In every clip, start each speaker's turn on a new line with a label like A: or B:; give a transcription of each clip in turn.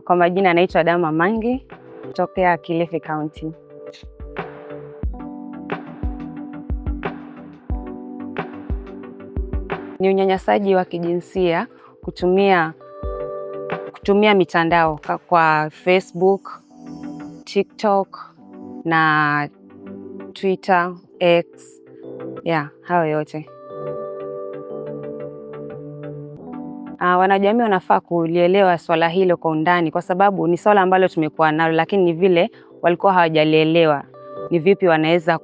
A: Kwa majina naitwa Dama Mangi kutokea Kilifi County. Ni unyanyasaji wa kijinsia kutumia mitandao kwa Facebook, TikTok na Twitter, X. Hayo yote. Wanajamii wanafaa kulielewa swala hilo kwa undani, kwa sababu ni swala ambalo tumekuwa nalo, lakini ni vile walikuwa hawajalielewa ni vipi wanaweza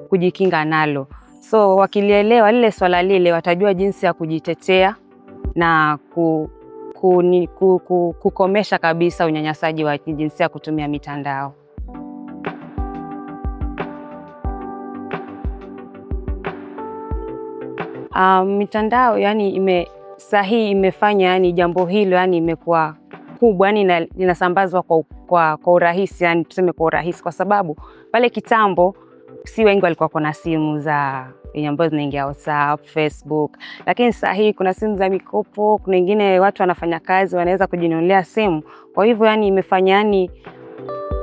A: kujikinga nalo. So wakilielewa lile swala lile, watajua jinsi ya kujitetea na kukomesha kabisa unyanyasaji wa kijinsia kutumia mitandao. Mitandao sahi imefanya jambo hilo imekuwa kubwa, linasambazwa kwa urahisi, tuseme kwa urahisi, kwa sababu pale kitambo si wengi walikuwa kuna simu za ambazo zinaingia WhatsApp, Facebook, lakini sahi kuna simu za mikopo, kuna wengine watu wanafanya kazi wanaweza kujinunulia simu. Kwa hivyo imefanya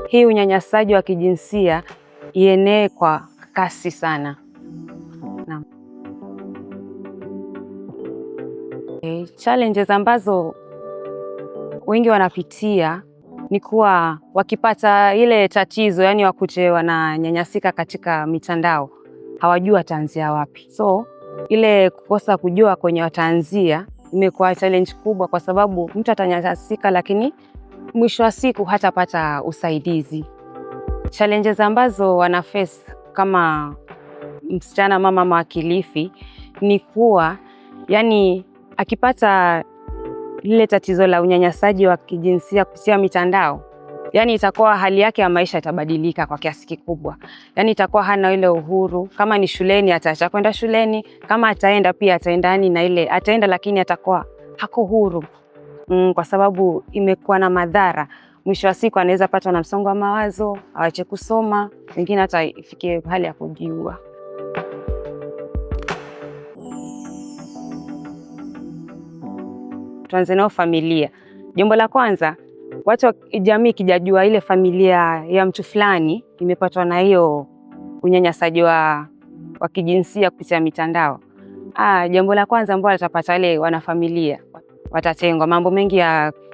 A: hii unyanyasaji wa kijinsia ienee kwa kasi sana. Naam. Challenges ambazo wengi wanapitia ni kuwa wakipata ile tatizo, wakute wananyanyasika katika mitandao, hawajui wataanzia wapi. So ile kukosa kujua kwenye wataanzia imekuwa challenge kubwa, kwa sababu mtu atanyanyasika lakini mwisho wa siku hatapata usaidizi. Challenges ambazo wana face kama msichana mama wa Kilifi ni kuwa akipata lile tatizo la unyanyasaji wa kijinsia kupitia mitandao, itakuwa hali yake ya maisha itabadilika kwa kiasi kikubwa. Itakuwa hana ile uhuru. Kama ni shuleni, ataacha kwenda shuleni. Kama ataenda pia ataenda ataenda, lakini atakuwa hako huru, kwa sababu imekuwa na madhara. Mwisho wa siku anaweza patwa na msongo wa mawazo, aache kusoma, wengine hata ifikie hali ya kujiua. Tuanze nao familia. Jambo la kwanza, jamii kijajua ile familia ya mtu fulani imepatwa na hiyo unyanyasaji wa kijinsia kupitia mitandao. Jambo la kwanza ambalo watapata wale wanafamilia, watatengwa. Mambo mengi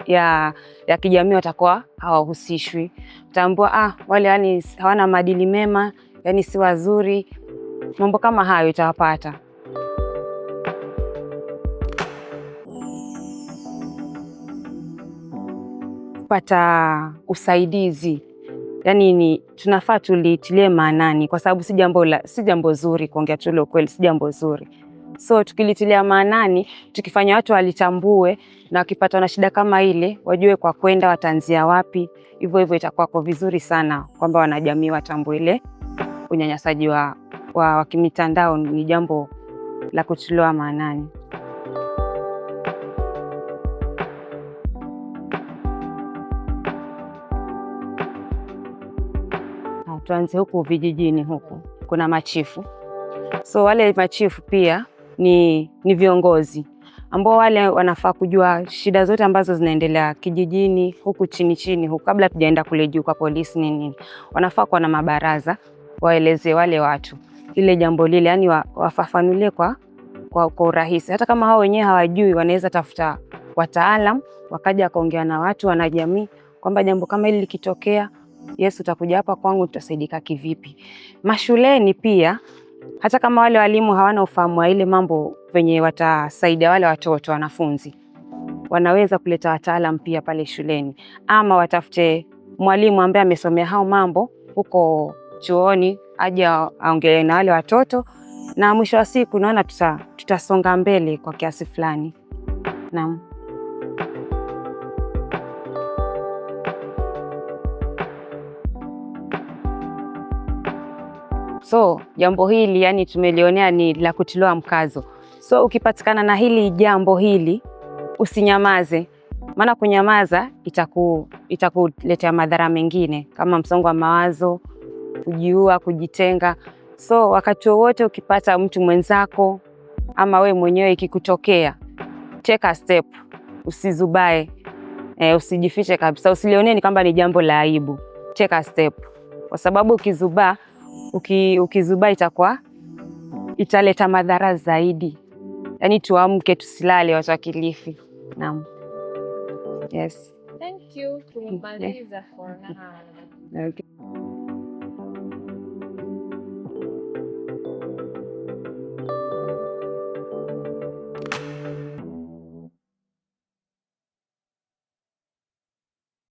A: ya kijamii watakuwa hawahusishwi. Utaambua wale hawana maadili mema, si wazuri. Mambo kama hayo itawapata. Kupata usaidizi, tunafaa tulitilie maanani, kwa sababu si jambo zuri kuongea tu ukweli, si jambo zuri. So tukilitilia maanani, tukifanya watu walitambue, na wakipata na shida kama ile wajue kwa kwenda wataanzia wapi, hivyo itakuwa kwa vizuri sana kwamba wanajamii watambue ile unyanyasaji wa kimitandao ni jambo la kutiliwa maanani. Tuanze huku vijijini. Huku kuna machifu. So wale machifu pia ni viongozi ambao wale wanafaa kujua shida zote ambazo zinaendelea kijijini huku chini huku, kabla tujaenda kule juu kwa polisi nini. Wanafaa kuwa na mabaraza, waeleze wale watu ile jambo lile, wafafanulie kwa urahisi. Hata kama hao wenyewe hawajui, wanaweza tafuta wataalam wakaja kaongea na watu wanajamii kwamba jambo kama hili likitokea, Yesu utakuja hapa kwangu, tutasaidika kivipi. Mashuleni pia, hata kama wale walimu hawana ufahamu wa ile mambo venye watasaidia wale watoto wanafunzi, wanaweza kuleta wataalam pia pale shuleni, ama watafute mwalimu ambaye amesomea hao mambo huko chuoni, aje aongee na wale watoto, na mwisho wa siku naona tutasonga mbele kwa kiasi fulani. Naam. So jambo hili tumelionea ni la kutiliwa mkazo. So ukipatikana na hili jambo hili, usinyamaze. Maana kunyamaza itakuletea madhara mengine kama msongo wa mawazo, kujiua, kujitenga. So wakati wote ukipata mtu mwenzako ama we mwenyewe ikikutokea, take a step, usizubae. Usijifiche kabisa, usilionee ni kwamba ni jambo la aibu. Take a step, kwa sababu ukizubaa italeta madhara zaidi. Yaani tuamke, tusilale watu wa Kilifi. Naam. Yes.
B: Thank you. Tumemaliza for now.
A: Okay.